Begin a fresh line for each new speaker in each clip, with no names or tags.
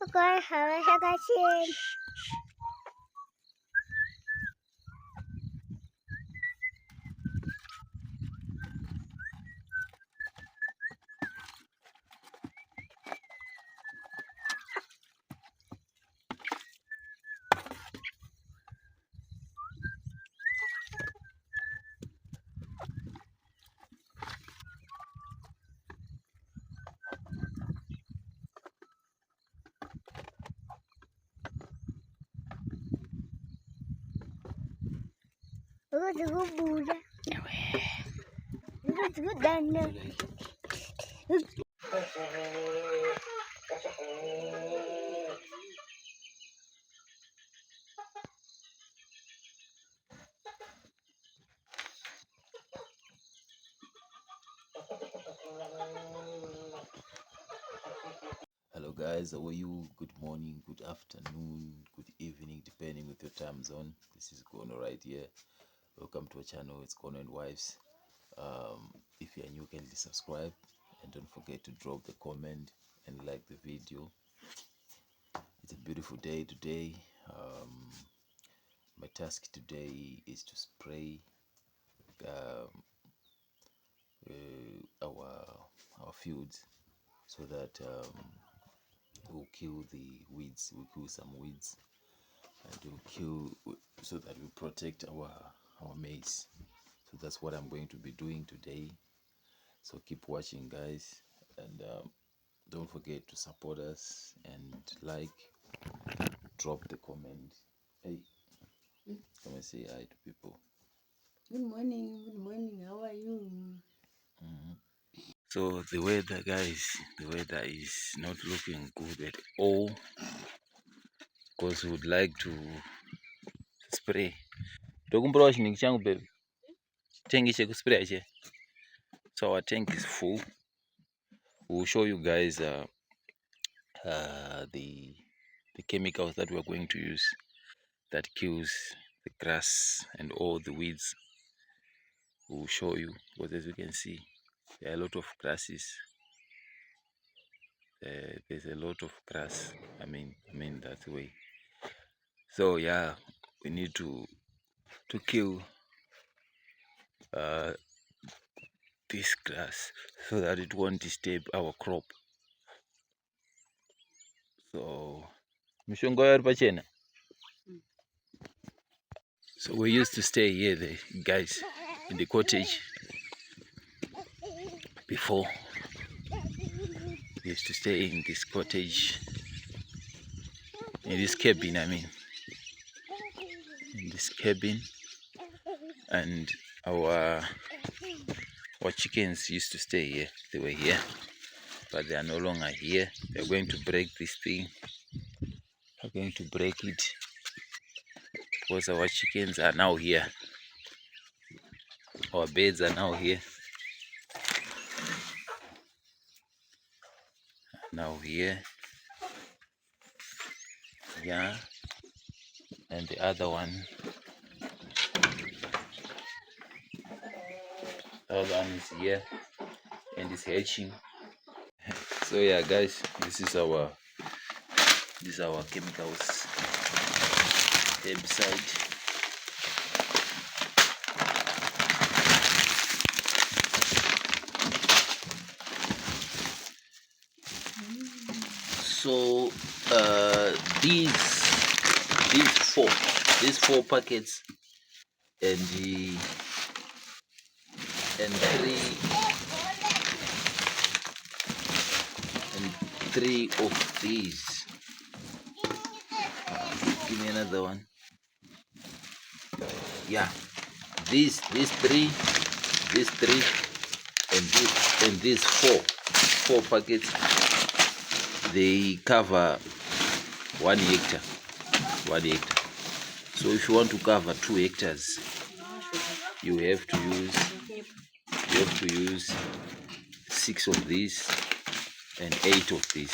Okay, have a second. Good Buddha. Good Dana.
Hello guys, how are you? Good morning, good afternoon, good evening, depending with your time zone. This is Gono right here. Welcome to our channel. It's Gono and Wives. If you are new, kindly subscribe and don't forget to drop the comment and like the video. It's a beautiful day today. My task today is to spray um, our fields so that we'll kill the weeds. We'll kill some weeds and we'll kill so that we protect our maize. So that's what I'm going to be doing today. So keep watching, guys, and don't forget to support us and like, drop the comment. Hey, come and say hi to people.
Good morning, how are you?
So the weather, guys, the weather is not looking good at all because we would like to spray. Tokumbura chinhu changu baby. Tank chekuspray che. So our tank is full. We'll show you guys the chemicals that we're going to use that kills the grass and all the weeds. We'll show you, because as you can see, there are a lot of grasses. There's a lot of grass. I mean that way. So yeah, we need to kill this grass so that it won't disturb our crop. So mishonga yari pachena. So we used to stay here, guys, in the cottage before. We used to stay in this cottage, in this cabin, I mean, in this cabin, and our chickens used to stay here. They were here, but they are no longer here. They're going to break this thing. They're going to break it because our chickens are now here. Our birds are now here. Now here. Yeah. And the other one is here and is hatching. So yeah, guys, this is our chemicals, herbicide. So these four packets and three of these. Give me another one. Yeah, these three, and these four packets. They cover 1 hectare. 1 hectare. So if you want to cover 2 hectares, you have to use 6 of these and 8 of these,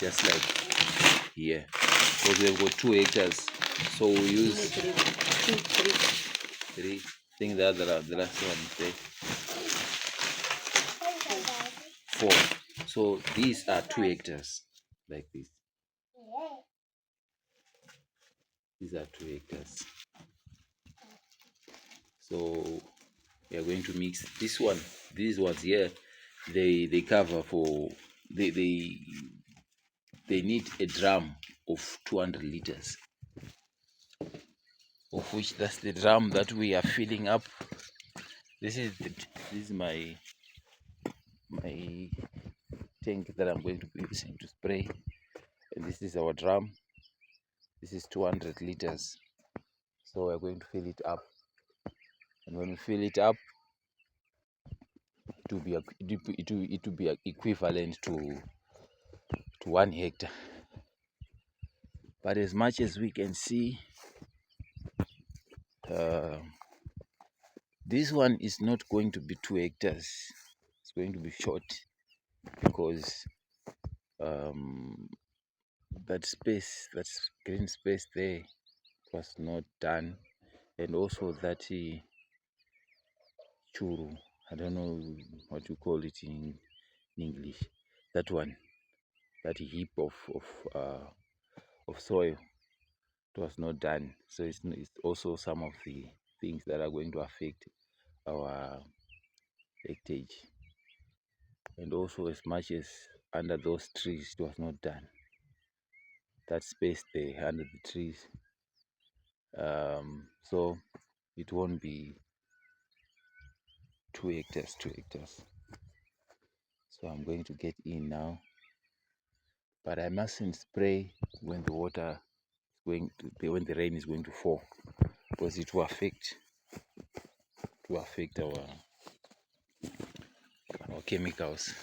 just like here, because we have got 2 hectares, so we use 3. I think the last one is there. 4. So these are 2 hectares, like this. These are 2 hectares. So we are going to mix this one. These ones here, they cover for they need a drum of 200 liters, of which that's the drum that we are filling up. This is my tank that I'm going to be using to spray, and this is our drum. This is 200 liters. So we're going to fill it up, and when we fill it up, it will be equivalent to 1 hectare. But as much as we can see, this one is not going to be 2 hectares. It's going to be short because that space, that green space there, was not done, and also that churu, I don't know what you call it in English, that one, that heap of soil, it was not done. So it's also some of the things that are going to affect our hectage. And also, as much as under those trees, it was not done, that space there under the trees, so it won't be 2 hectares. So I'm going to get in now, but I mustn't spray when the water is when the rain is going to fall, because it will affect our chemicals.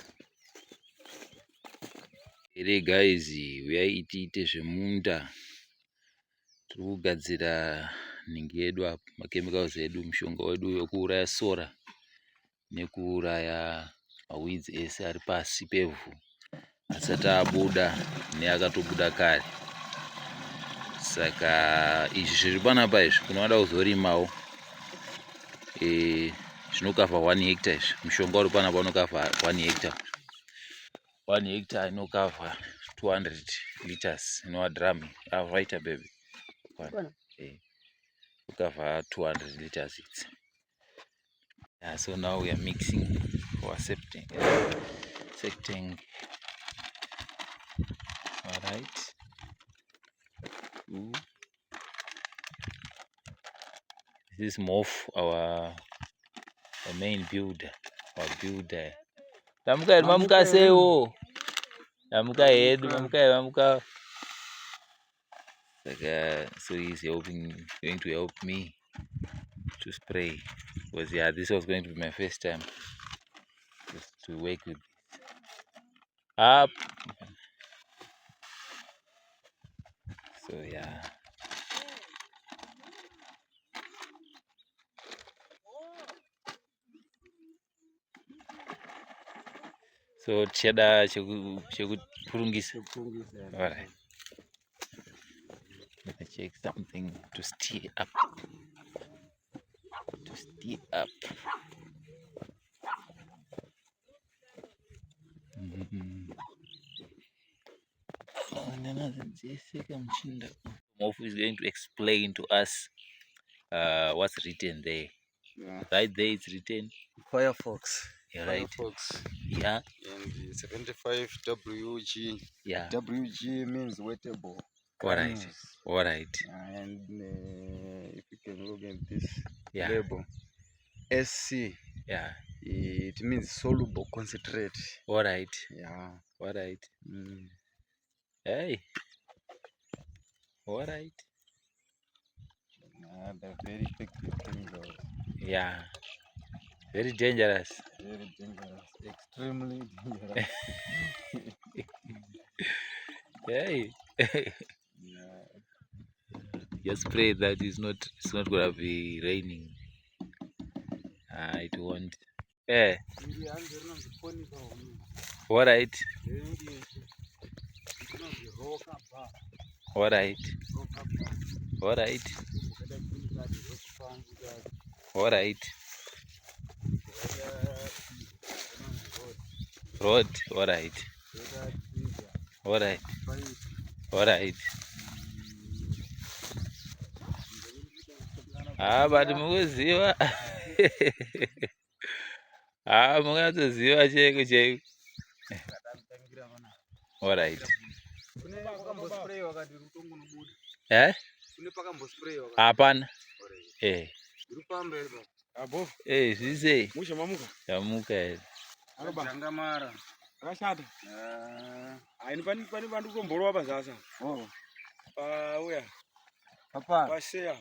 Here guys, uyai tiite zvemunda, tiri kugadzira nhingi yedu apa, machemicals edu, mushonga wedu wekuuraya sora nekuuraya maweeds ese ari pasi pevhu asati abuda neakatobuda kare. Saka izvi zviri panapa izvi kunoda kuzorimawo, zvinokavha 1 hectare izvi. Mushonga uri panapa unokavha 1 hectare. 1 hectare inokavha 200 liters inova drum. Avaita baby. Ukavha 200 liters it's. So now we are mixing for septic. All right. This is Mof, our main builder. Tamuka mamuka seo. Tamuka head, mamuka. So he's going to help me to spray, because this was going to be my first time just to work with up. So so cheda chekupurungisa. All right. Let me check something to stir up. Mofu is going to explain to us what's written there. Right there it's written
Firefox.
Right.
Firefox.
Yeah.
And 75 WG.
Yeah.
WG means wettable.
Alright.
And if you can look at this
Yeah.
label, SC.
Yeah.
It means soluble concentrate.
Alright.
Yeah.
Alright. Hey. Alright.
They're very effective chemicals.
Yeah. Very dangerous.
Very dangerous. Extremely dangerous.
Hey.
Yeah.
Just pray that it's not gonna be raining. It won't. Hey. Alright. Alright. Alright. Alright. Road. Alright. Alright. Alright. But mukuziva. Mukatoziva cheko cheko. Alright. Eh? Hapana. Eh. Zvise. Yamuka here.
Jangamara. Akashata. Hayi pani vantu kutomborwa pazasa. Uya. Papa. Pasheya.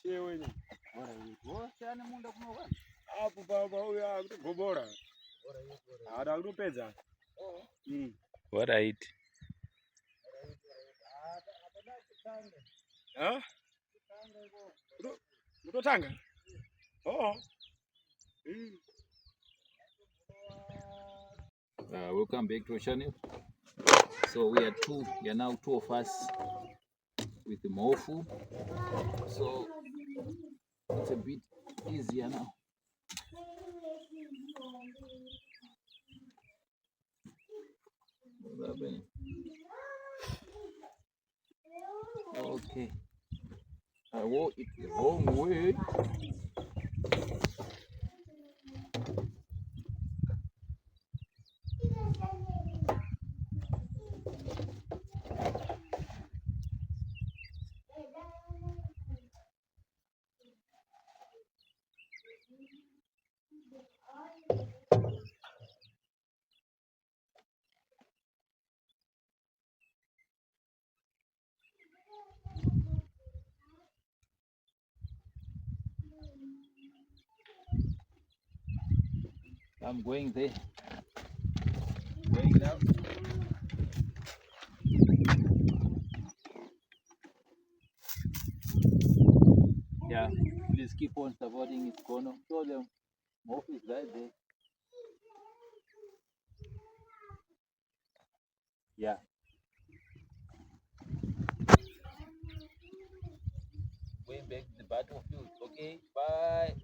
Sheya wenye. Wosiyane munda kunoka. Apo baba uya kutogobora. Ada kutopedza.
Alright.
Huh? Kutotanga? Oh.
Welcome back to our channel. So we are now two of us with the mofu. So it's a bit easier now. What's happening? Okay. I walked it the wrong way. I'm going there. Going now. Yeah, please keep on supporting his corner. Show them Mof is right there. Yeah. Going back to the battlefield. Okay, bye.